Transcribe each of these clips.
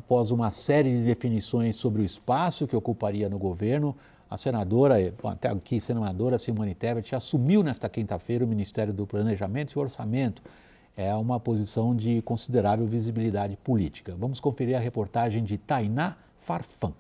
após uma série de definições sobre o espaço que ocuparia no governo, a senadora, até aqui senadora Simone Tebet, assumiu nesta quinta-feira o Ministério do Planejamento e Orçamento. É uma posição de considerável visibilidade política. Vamos conferir a reportagem de Tainá Farfan.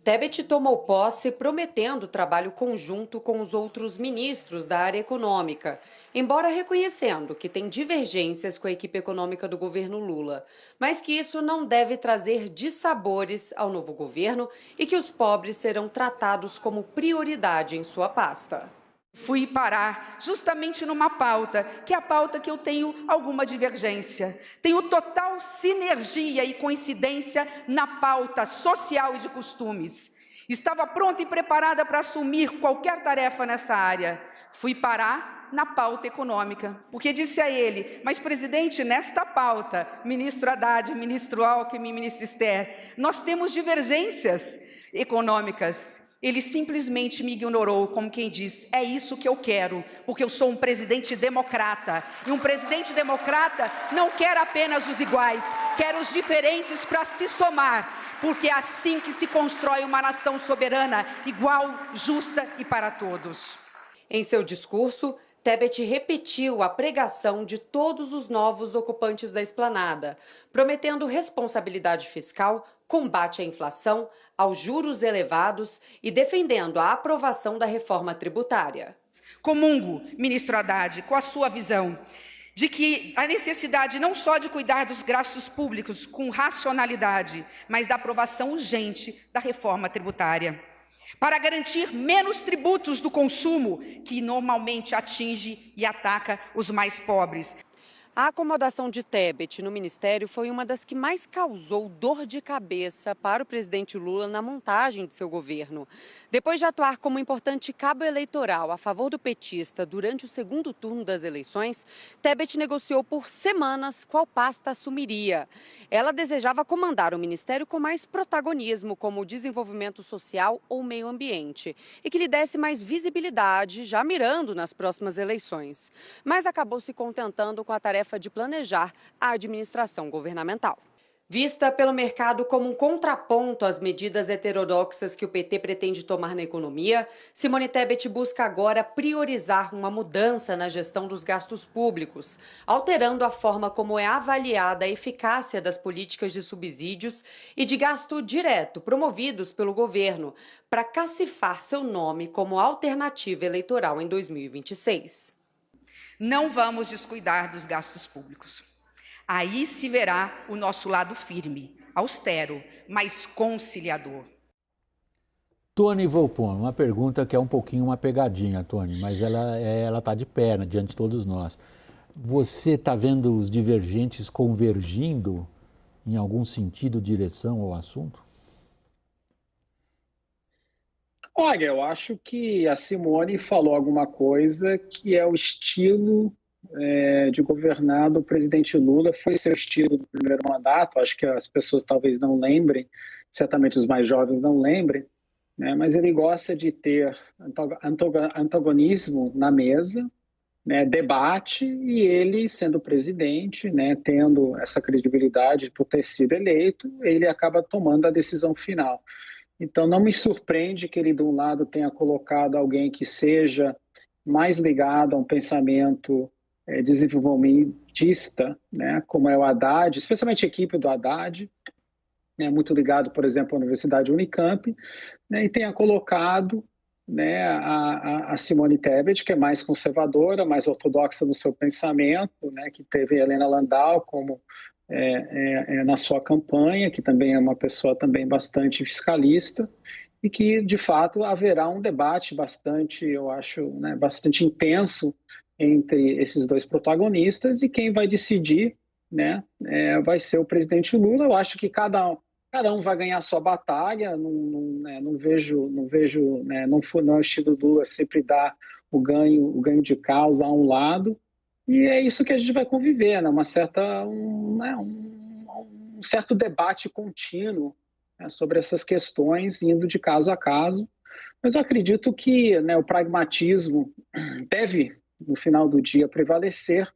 Tebet tomou posse prometendo trabalho conjunto com os outros ministros da área econômica, embora reconhecendo que tem divergências com a equipe econômica do governo Lula, mas que isso não deve trazer dissabores ao novo governo e que os pobres serão tratados como prioridade em sua pasta. Fui parar justamente numa pauta, que é a pauta que eu tenho alguma divergência. Tenho total sinergia e coincidência na pauta social e de costumes. Estava pronta e preparada para assumir qualquer tarefa nessa área. Fui parar na pauta econômica, porque disse a ele: mas presidente, nesta pauta, ministro Haddad, ministro Alckmin, ministro Esther, nós temos divergências econômicas. Ele simplesmente me ignorou, como quem diz: é isso que eu quero, porque eu sou um presidente democrata. E um presidente democrata não quer apenas os iguais, quer os diferentes para se somar, porque é assim que se constrói uma nação soberana, igual, justa e para todos. Em seu discurso, Tebet repetiu a pregação de todos os novos ocupantes da esplanada, prometendo responsabilidade fiscal, combate à inflação, aos juros elevados e defendendo a aprovação da reforma tributária. Comungo, ministro Haddad, com a sua visão de que a necessidade não só de cuidar dos gastos públicos com racionalidade, mas da aprovação urgente da reforma tributária, para garantir menos tributos do consumo, que normalmente atinge e ataca os mais pobres. A acomodação de Tebet no ministério foi uma das que mais causou dor de cabeça para o presidente Lula na montagem de seu governo. Depois de atuar como importante cabo eleitoral a favor do petista durante o segundo turno das eleições, Tebet negociou por semanas qual pasta assumiria. Ela desejava comandar o ministério com mais protagonismo, como o desenvolvimento social ou meio ambiente, e que lhe desse mais visibilidade, já mirando nas próximas eleições. Mas acabou se contentando com a tarefa de planejar a administração governamental. Vista pelo mercado como um contraponto às medidas heterodoxas que o PT pretende tomar na economia, Simone Tebet busca agora priorizar uma mudança na gestão dos gastos públicos, alterando a forma como é avaliada a eficácia das políticas de subsídios e de gasto direto promovidos pelo governo, para cacifar seu nome como alternativa eleitoral em 2026. Não vamos descuidar dos gastos públicos. Aí se verá o nosso lado firme, austero, mas conciliador. Tony Volpone, uma pergunta que é um pouquinho uma pegadinha, Tony, mas ela está de pé diante de todos nós. Você está vendo os divergentes convergindo em algum sentido, direção ao assunto? Olha, eu acho que a Simone falou alguma coisa que é o estilo de governar do presidente Lula, foi seu estilo do primeiro mandato, acho que as pessoas talvez não lembrem, certamente os mais jovens não lembrem, né, mas ele gosta de ter antagonismo na mesa, né, debate, e ele, sendo presidente, né, tendo essa credibilidade por ter sido eleito, ele acaba tomando a decisão final. Então, não me surpreende que ele, de um lado, tenha colocado alguém que seja mais ligado a um pensamento desenvolvimentista, né, como é o Haddad, especialmente a equipe do Haddad, né, muito ligado, por exemplo, à Universidade Unicamp, né, e tenha colocado, né, a Simone Tebet, que é mais conservadora, mais ortodoxa no seu pensamento, né, que teve a Helena Landau como na sua campanha, que também é uma pessoa também bastante fiscalista, e que, de fato, haverá um debate bastante, eu acho, né, bastante intenso entre esses dois protagonistas, e quem vai decidir, né, vai ser o presidente Lula. Eu acho que cada um vai ganhar a sua batalha, não vejo, né, não é o estilo do Lula sempre dar o ganho de causa a um lado, e é isso que a gente vai conviver, né, um certo debate contínuo, né, sobre essas questões, indo de caso a caso, mas eu acredito que, né, o pragmatismo deve, no final do dia, prevalecer,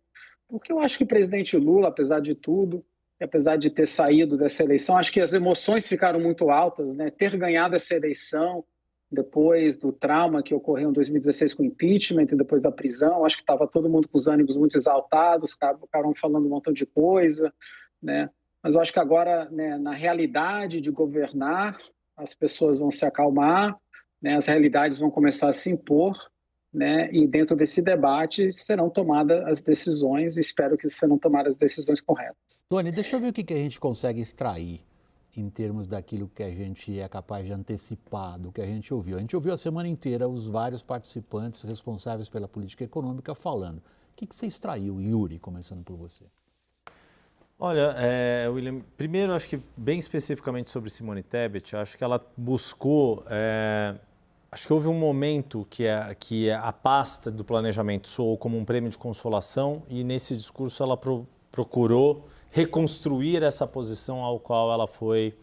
porque eu acho que o presidente Lula, apesar de tudo, apesar de ter saído dessa eleição, acho que as emoções ficaram muito altas, né? Ter ganhado essa eleição depois do trauma que ocorreu em 2016 com o impeachment e depois da prisão, acho que estava todo mundo com os ânimos muito exaltados, ficaram falando um montão de coisa, né? Mas eu acho que agora, né, na realidade de governar, as pessoas vão se acalmar, né? As realidades vão começar a se impor, né? E dentro desse debate serão tomadas as decisões, espero que serão tomadas as decisões corretas. Tony, deixa eu ver o que a gente consegue extrair em termos daquilo que a gente é capaz de antecipar, do que a gente ouviu. A gente ouviu a semana inteira os vários participantes responsáveis pela política econômica falando. O que você extraiu, Yuri, começando por você? Olha, William, primeiro acho que bem especificamente sobre Simone Tebet, acho que ela buscou, acho que houve um momento que a pasta do planejamento soou como um prêmio de consolação e nesse discurso ela procurou reconstruir essa posição ao qual ela foi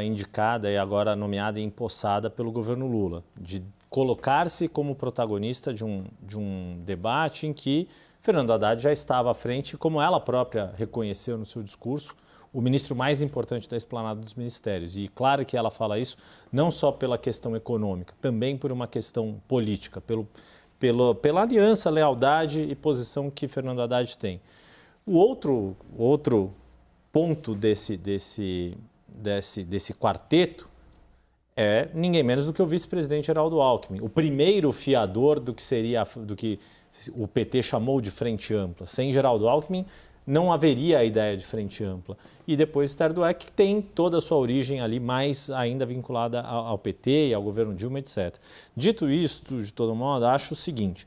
indicada e agora nomeada e empossada pelo governo Lula, de colocar-se como protagonista de um debate em que Fernando Haddad já estava à frente, como ela própria reconheceu no seu discurso, o ministro mais importante da esplanada dos ministérios. E claro que ela fala isso não só pela questão econômica, também por uma questão política, pela aliança, lealdade e posição que Fernando Haddad tem. O outro ponto desse quarteto é ninguém menos do que o vice-presidente Geraldo Alckmin, o primeiro fiador do que o PT chamou de frente ampla. Sem Geraldo Alckmin, não haveria a ideia de frente ampla. E depois Esther Dweck, que tem toda a sua origem ali, mais ainda vinculada ao PT e ao governo Dilma, etc. Dito isto, de todo modo, acho o seguinte,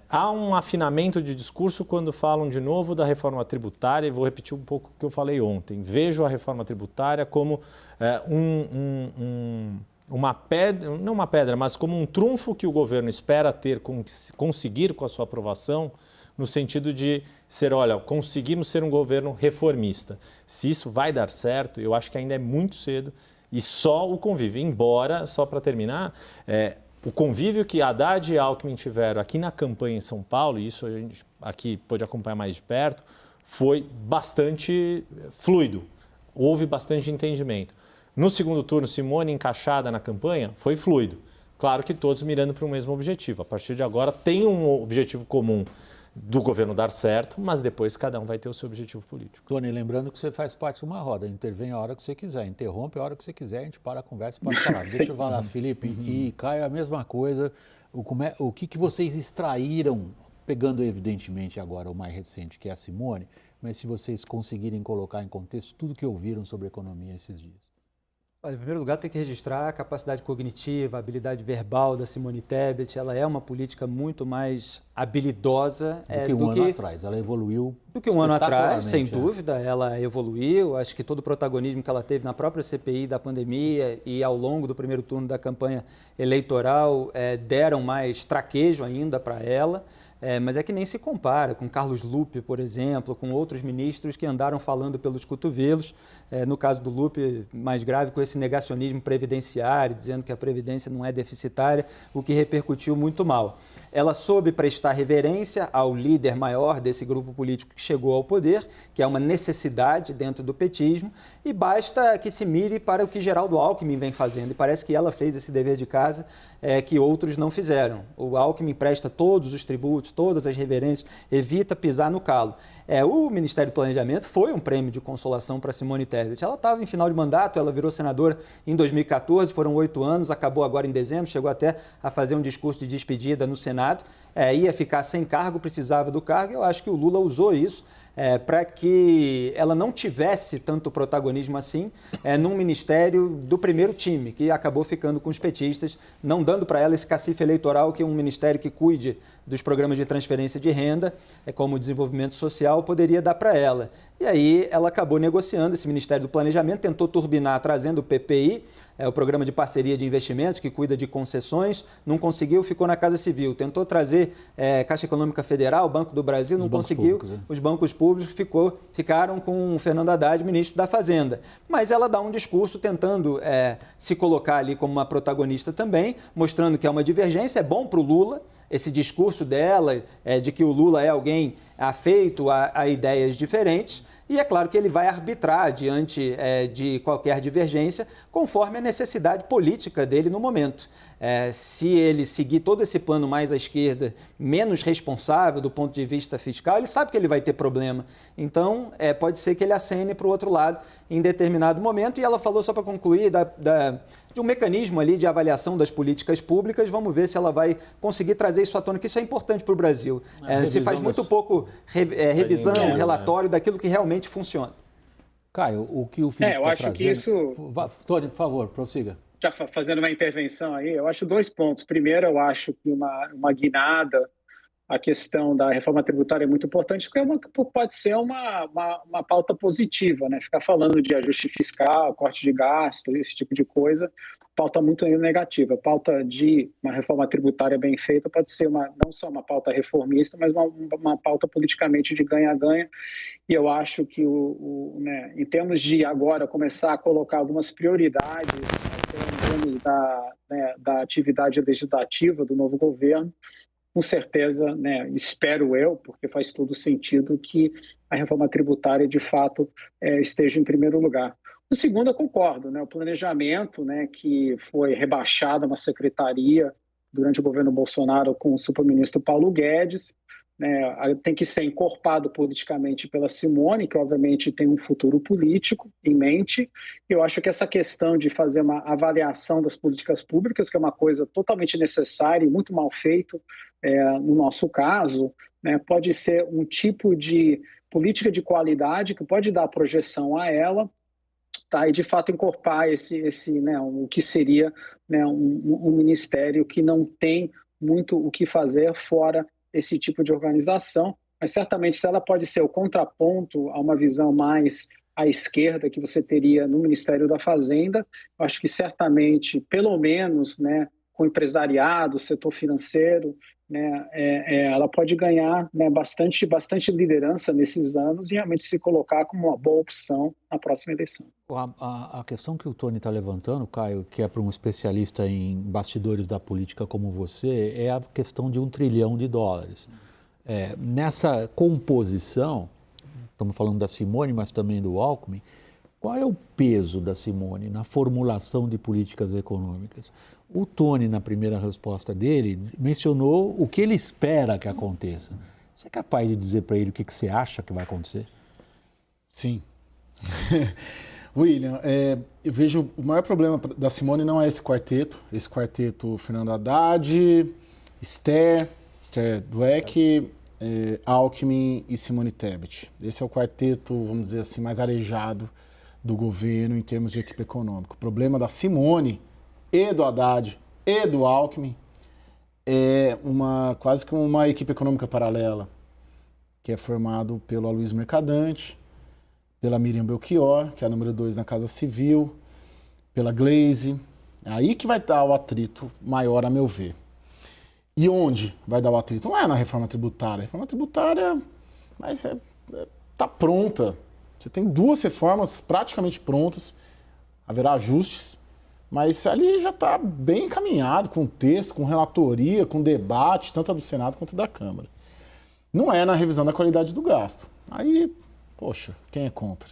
há um afinamento de discurso quando falam de novo da reforma tributária, e vou repetir um pouco o que eu falei ontem. Vejo a reforma tributária como uma pedra, não uma pedra, mas como um trunfo que o governo espera conseguir com a sua aprovação, no sentido de ser, olha, conseguimos ser um governo reformista. Se isso vai dar certo, eu acho que ainda é muito cedo e só o convívio, embora, só para terminar, o convívio que Haddad e Alckmin tiveram aqui na campanha em São Paulo, e isso a gente aqui pôde acompanhar mais de perto, foi bastante fluido, houve bastante entendimento. No segundo turno, Simone encaixada na campanha, foi fluido. Claro que todos mirando para o mesmo objetivo. A partir de agora tem um objetivo comum do governo dar certo, mas depois cada um vai ter o seu objetivo político. Tony, lembrando que você faz parte de uma roda, intervém a hora que você quiser, interrompe a hora que você quiser, a gente para a conversa e pode falar. Deixa eu falar, Felipe e Caio, a mesma coisa. O que vocês extraíram, pegando evidentemente agora o mais recente, que é a Simone, mas se vocês conseguirem colocar em contexto tudo que ouviram sobre economia esses dias? Olha, em primeiro lugar, tem que registrar a capacidade cognitiva, a habilidade verbal da Simone Tebet. Ela é uma política muito mais habilidosa do que um ano atrás. Ela evoluiu do que um ano atrás, sem dúvida. Ela evoluiu. Acho que todo o protagonismo que ela teve na própria CPI da pandemia e ao longo do primeiro turno da campanha eleitoral deram mais traquejo ainda para ela. Mas é que nem se compara com Carlos Lupe, por exemplo, com outros ministros que andaram falando pelos cotovelos. No caso do Lupe, mais grave, com esse negacionismo previdenciário, dizendo que a Previdência não é deficitária, o que repercutiu muito mal. Ela soube prestar reverência ao líder maior desse grupo político que chegou ao poder, que é uma necessidade dentro do petismo, e basta que se mire para o que Geraldo Alckmin vem fazendo. E parece que ela fez esse dever de casa que outros não fizeram. O Alckmin presta todos os tributos, todas as reverências, evita pisar no calo. O Ministério do Planejamento foi um prêmio de consolação para Simone Tebet. Ela estava em final de mandato, ela virou senadora em 2014, foram 8 anos, acabou agora em dezembro, chegou até a fazer um discurso de despedida no Senado, ia ficar sem cargo, precisava do cargo, e eu acho que o Lula usou isso para que ela não tivesse tanto protagonismo assim num ministério do primeiro time, que acabou ficando com os petistas, não dando para ela esse cacife eleitoral que um ministério que cuide dos programas de transferência de renda, como o desenvolvimento social, poderia dar para ela. E aí ela acabou negociando esse Ministério do Planejamento, tentou turbinar trazendo o PPI, o Programa de Parceria de Investimentos, que cuida de concessões, não conseguiu, ficou na Casa Civil. Tentou trazer Caixa Econômica Federal, Banco do Brasil, não conseguiu. Os bancos públicos ficaram com o Fernando Haddad, ministro da Fazenda. Mas ela dá um discurso tentando se colocar ali como uma protagonista também, mostrando que é uma divergência, é bom para o Lula, esse discurso dela de que o Lula é alguém afeito a ideias diferentes, E é claro que ele vai arbitrar diante de qualquer divergência, conforme a necessidade política dele no momento. Se ele seguir todo esse plano mais à esquerda, menos responsável do ponto de vista fiscal, ele sabe que ele vai ter problema. Então, pode ser que ele acene para o outro lado em determinado momento. E ela falou, só para concluir, de um mecanismo ali de avaliação das políticas públicas. Vamos ver se ela vai conseguir trazer isso à tona, que isso é importante para o Brasil. Se faz muito pouco revisão, relatório daquilo que realmente funciona. Caio, o que o Felipe está trazendo... que isso... Tony, por favor, prossiga. Já fazendo uma intervenção aí, eu acho 2 pontos. Primeiro, eu acho que uma guinada à questão da reforma tributária é muito importante, porque pode ser uma pauta positiva, né? Ficar falando de ajuste fiscal, corte de gasto, esse tipo de coisa, pauta muito negativa. A pauta de uma reforma tributária bem feita pode ser não só uma pauta reformista, mas uma pauta politicamente de ganha-ganha. E eu acho que, né, em termos de agora começar a colocar algumas prioridades, em termos da atividade legislativa do novo governo, com certeza, né, espero eu, porque faz todo sentido que a reforma tributária, de fato, esteja em primeiro lugar. O segundo, eu concordo, né, o planejamento, né, que foi rebaixado a uma secretaria durante o governo Bolsonaro com o superministro Paulo Guedes, né, tem que ser encorpado politicamente pela Simone, que obviamente tem um futuro político em mente. Eu acho que essa questão de fazer uma avaliação das políticas públicas, que é uma coisa totalmente necessária e muito mal feito no nosso caso, né, pode ser um tipo de política de qualidade que pode dar projeção a ela, tá, e de fato encorpar né, o que seria, né, um ministério que não tem muito o que fazer fora esse tipo de organização, mas certamente se ela pode ser o contraponto a uma visão mais à esquerda que você teria no Ministério da Fazenda, eu acho que certamente, pelo menos, né, com o empresariado, setor financeiro, né, ela pode ganhar, né, bastante liderança nesses anos e realmente se colocar como uma boa opção na próxima eleição. A questão que o Tony está levantando, Caio, que é para um especialista em bastidores da política como você, é a questão de $1 trilhão. Nessa composição, estamos falando da Simone, mas também do Alckmin, qual é o peso da Simone na formulação de políticas econômicas? O Tony, na primeira resposta dele, mencionou o que ele espera que aconteça. Você é capaz de dizer para ele o que você acha que vai acontecer? Sim. William, eu vejo o maior problema da Simone não é esse quarteto Fernando Haddad, Esther Dweck, Alckmin e Simone Tebet. Esse é o quarteto, vamos dizer assim, mais arejado do governo em termos de equipe econômica. O problema da Simone e do Haddad e do Alckmin é quase que uma equipe econômica paralela, que é formado pelo Aloysio Mercadante, pela Miriam Belchior, que é a número 2 na Casa Civil, pela Glaze. É aí que vai dar o atrito maior, a meu ver. E onde vai dar o atrito? Não é na reforma tributária. A reforma tributária está pronta. Você tem 2 reformas praticamente prontas, haverá ajustes, mas ali já está bem encaminhado, com texto, com relatoria, com debate, tanto a do Senado quanto da Câmara. Não é na revisão da qualidade do gasto. Aí, poxa, quem é contra?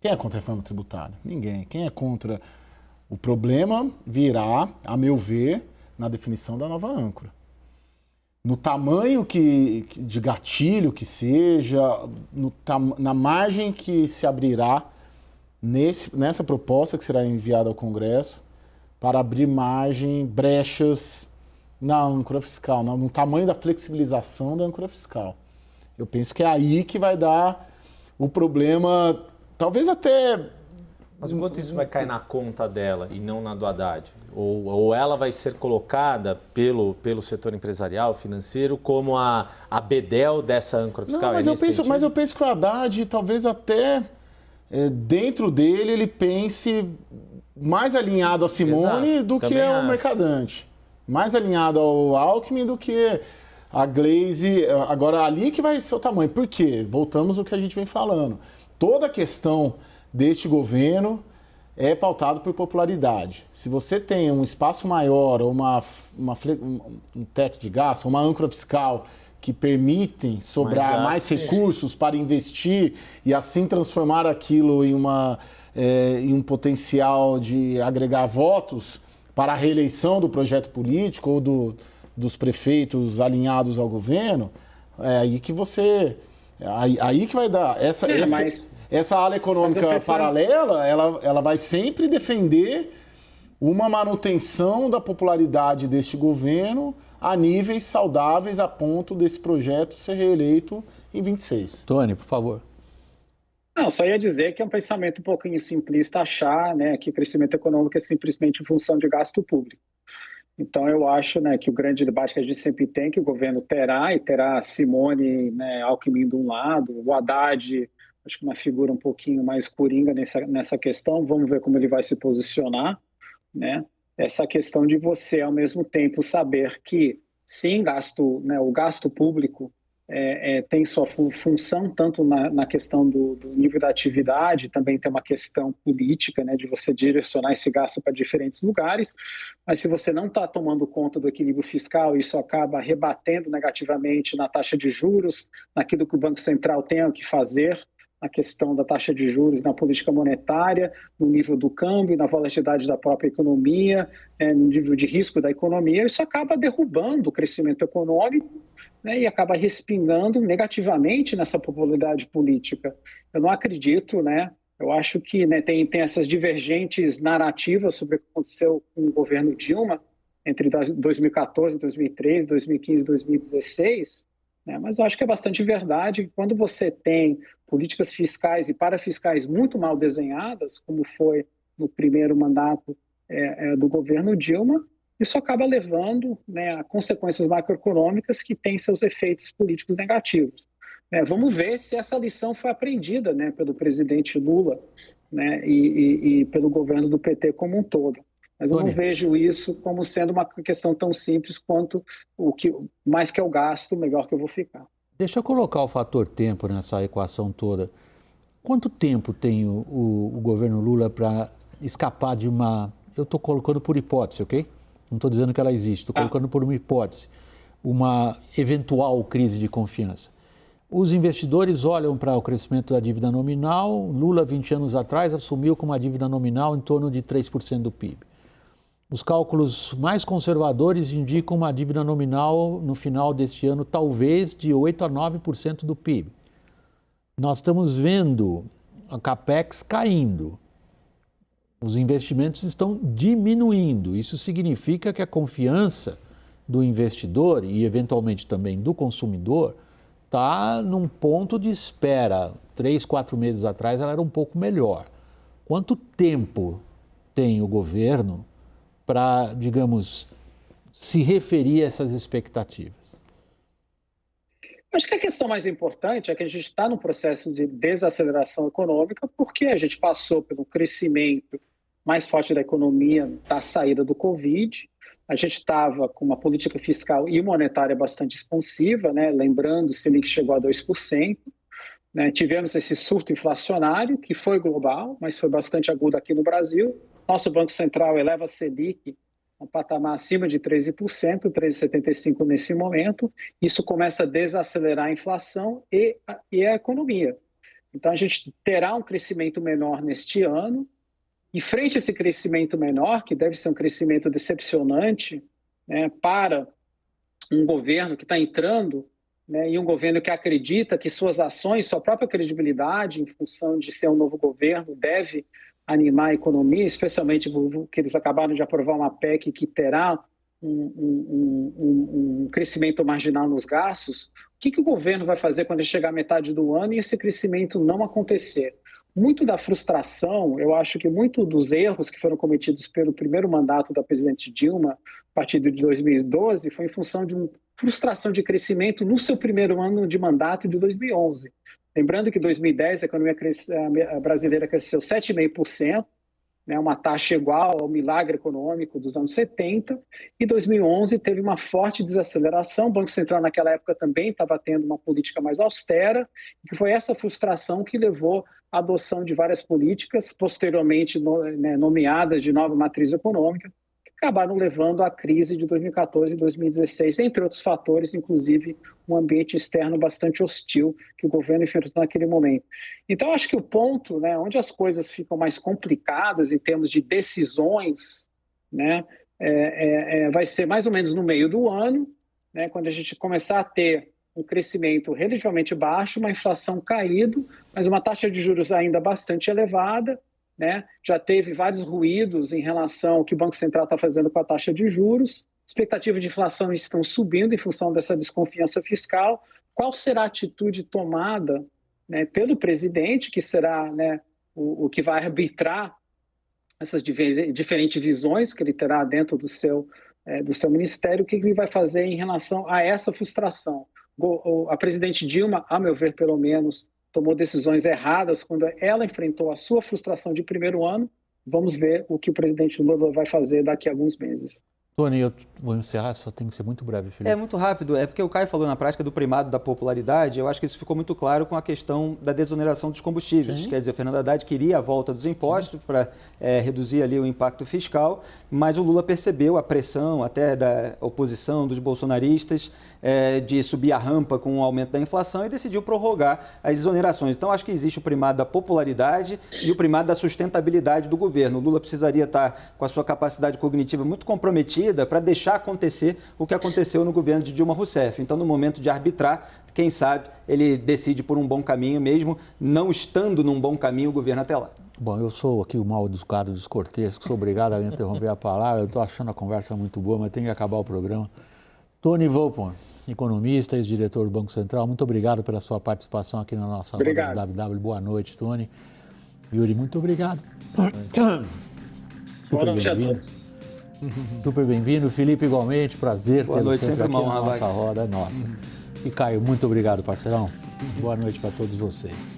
Quem é contra a reforma tributária? Ninguém. Quem é contra? O problema virá, a meu ver, na definição da nova âncora. No tamanho de gatilho que seja, na margem que se abrirá nessa proposta que será enviada ao Congresso para abrir brechas na âncora fiscal, no tamanho da flexibilização da âncora fiscal. Eu penso que é aí que vai dar o problema, talvez até... Mas o quanto isso vai cair na conta dela e não na do Haddad? Ou ela vai ser colocada pelo setor empresarial, financeiro, como a bedel dessa âncora fiscal? Não, mas eu penso que o Haddad, talvez até dentro dele, ele pense mais alinhado a Simone. Exato, do que ao Mercadante. Mais alinhado ao Alckmin do que a Glaze. Agora, ali que vai ser o tamanho. Por quê? Voltamos ao que a gente vem falando. Toda a questão deste governo é pautado por popularidade. Se você tem um espaço maior, ou um teto de gasto, uma âncora fiscal que permitem sobrar mais recursos para investir e assim transformar aquilo em um potencial de agregar votos para a reeleição do projeto político ou dos prefeitos alinhados ao governo, é aí que aí que vai dar. Essa ala econômica paralela, ela vai sempre defender uma manutenção da popularidade deste governo a níveis saudáveis a ponto desse projeto ser reeleito em 26. Tony, por favor. Não, só ia dizer que é um pensamento um pouquinho simplista achar, né, que o crescimento econômico é simplesmente em função de gasto público. Então, eu acho, né, que o grande debate que a gente sempre tem, que o governo terá, e terá Simone, né, Alckmin de um lado, o Haddad, acho que uma figura um pouquinho mais coringa nessa questão, vamos ver como ele vai se posicionar, né? Essa questão de você, ao mesmo tempo, saber que, sim, o gasto público tem sua função, tanto na questão do nível da atividade, também tem uma questão política, né, de você direcionar esse gasto para diferentes lugares, mas se você não está tomando conta do equilíbrio fiscal, isso acaba rebatendo negativamente na taxa de juros, naquilo que o Banco Central tem que fazer, na questão da taxa de juros, na política monetária, no nível do câmbio, na volatilidade da própria economia, no nível de risco da economia, isso acaba derrubando o crescimento econômico, né, e acaba respingando negativamente nessa popularidade política. Eu não acredito, né? Eu acho que, né, tem essas divergentes narrativas sobre o que aconteceu com o governo Dilma entre 2014, 2013, 2015 e 2016, né, mas eu acho que é bastante verdade que quando você tem políticas fiscais e parafiscais muito mal desenhadas, como foi no primeiro mandato do governo Dilma, isso acaba levando, né, a consequências macroeconômicas que têm seus efeitos políticos negativos. Vamos ver se essa lição foi aprendida, né, pelo presidente Lula, né, e pelo governo do PT como um todo. Mas eu não vejo isso como sendo uma questão tão simples quanto mais que eu gasto, melhor que eu vou ficar. Deixa eu colocar o fator tempo nessa equação toda. Quanto tempo tem o governo Lula para escapar de uma... Eu estou colocando por hipótese, ok? Não estou dizendo que ela existe, estou colocando por uma hipótese. Uma eventual crise de confiança. Os investidores olham para o crescimento da dívida nominal. Lula, 20 anos atrás, assumiu com uma dívida nominal em torno de 3% do PIB. Os cálculos mais conservadores indicam uma dívida nominal no final deste ano talvez de 8% a 9% do PIB. Nós estamos vendo a Capex caindo, os investimentos estão diminuindo. Isso significa que a confiança do investidor e eventualmente também do consumidor está num ponto de espera. 3, 4 meses atrás ela era um pouco melhor. Quanto tempo tem o governo para, digamos, se referir a essas expectativas? Acho que a questão mais importante é que a gente está num processo de desaceleração econômica porque a gente passou pelo crescimento mais forte da economia da saída do Covid. A gente estava com uma política fiscal e monetária bastante expansiva, né? Lembrando, o Selic chegou a 2%. Né? Tivemos esse surto inflacionário, que foi global, mas foi bastante agudo aqui no Brasil. Nosso Banco Central eleva a Selic a um patamar acima de 13%, 13,75% nesse momento. Isso começa a desacelerar a inflação e a economia. Então, a gente terá um crescimento menor neste ano. E frente a esse crescimento menor, que deve ser um crescimento decepcionante, né, para um governo que está entrando, né, e um governo que acredita que suas ações, sua própria credibilidade, em função de ser um novo governo, deve animar a economia, especialmente porque eles acabaram de aprovar uma PEC que terá um crescimento marginal nos gastos. O que o governo vai fazer quando ele chegar à metade do ano e esse crescimento não acontecer? Muito da frustração, eu acho que muito dos erros que foram cometidos pelo primeiro mandato da presidente Dilma, a partir de 2012, foi em função de uma frustração de crescimento no seu primeiro ano de mandato de 2011. Lembrando que em 2010 a economia brasileira cresceu 7,5%, né, uma taxa igual ao milagre econômico dos anos 70, e 2011 teve uma forte desaceleração. O Banco Central naquela época também estava tendo uma política mais austera, e que foi essa frustração que levou à adoção de várias políticas, posteriormente nomeadas de nova matriz econômica, acabaram levando à crise de 2014 e 2016, entre outros fatores, inclusive um ambiente externo bastante hostil que o governo enfrentou naquele momento. Então, acho que o ponto, né, onde as coisas ficam mais complicadas em termos de decisões, né, vai ser mais ou menos no meio do ano, né, quando a gente começar a ter um crescimento relativamente baixo, uma inflação caída, mas uma taxa de juros ainda bastante elevada, né? Já teve vários ruídos em relação ao que o Banco Central está fazendo com a taxa de juros, expectativas de inflação estão subindo em função dessa desconfiança fiscal. Qual será a atitude tomada, né, pelo presidente, que será, né, o que vai arbitrar essas diferentes visões que ele terá dentro do seu ministério, o que ele vai fazer em relação a essa frustração? A presidente Dilma, a meu ver, pelo menos, tomou decisões erradas quando ela enfrentou a sua frustração de primeiro ano. Vamos ver o que o presidente Lula vai fazer daqui a alguns meses. Tony, eu vou encerrar, só tem que ser muito breve, Felipe. É muito rápido, é porque o Caio falou na prática do primado da popularidade, eu acho que isso ficou muito claro com a questão da desoneração dos combustíveis. Sim. Quer dizer, Fernando Haddad queria a volta dos impostos para reduzir ali o impacto fiscal, mas o Lula percebeu a pressão até da oposição, dos bolsonaristas, de subir a rampa com o aumento da inflação e decidiu prorrogar as exonerações. Então, acho que existe o primado da popularidade e o primado da sustentabilidade do governo. O Lula precisaria estar com a sua capacidade cognitiva muito comprometida para deixar acontecer o que aconteceu no governo de Dilma Rousseff. Então, no momento de arbitrar, quem sabe ele decide por um bom caminho mesmo, não estando num bom caminho o governo até lá. Bom, eu sou aqui o mal educado, descortês, sou obrigado a interromper a palavra. Eu estou achando a conversa muito boa, mas tem que acabar o programa. Tony Volpon, economista, ex-diretor do Banco Central, muito obrigado pela sua participação aqui na nossa roda do WW. Boa noite, Tony. Yuri, muito obrigado. Boa noite a todos. Super bem-vindo. Felipe, igualmente, prazer tê-lo sempre aqui uma na nossa roda, nossa. E Caio, muito obrigado, parceirão. Boa noite para todos vocês.